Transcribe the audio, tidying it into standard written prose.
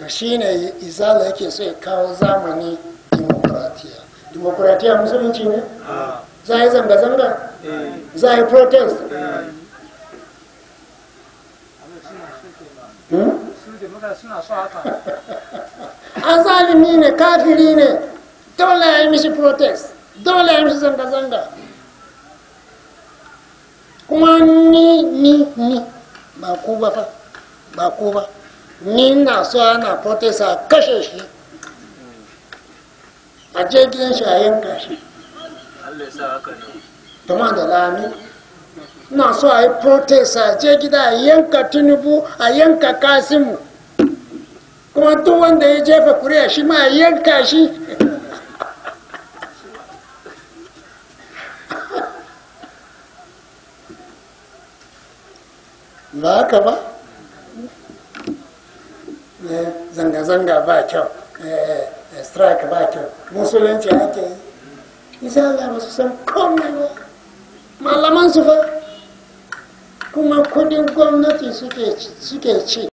to shine izala yake so ya kawo zamani demokratiya musulunci ne za a yi zanga-zanga za a yi protest an zalimi ne kafiri ne dole ya yi mishi protest dole ya yi mishi zanga-zanga kuma ni ba ku ba fa ba ku ba ni na so ana protest a kashe shi a je gidan shi a yanka shi tuma da lami na so a yi protest a je gida a yanka tinubu a yanka kasimu kuma duk wanda ya jefa kuri'a shi ma a yanka shi ba haka ba zanga-zanga ba kyau strike ba kyau musulunci ake yi misali ba su san komai ba malaman su fa kuma kudin gwamnati suke ci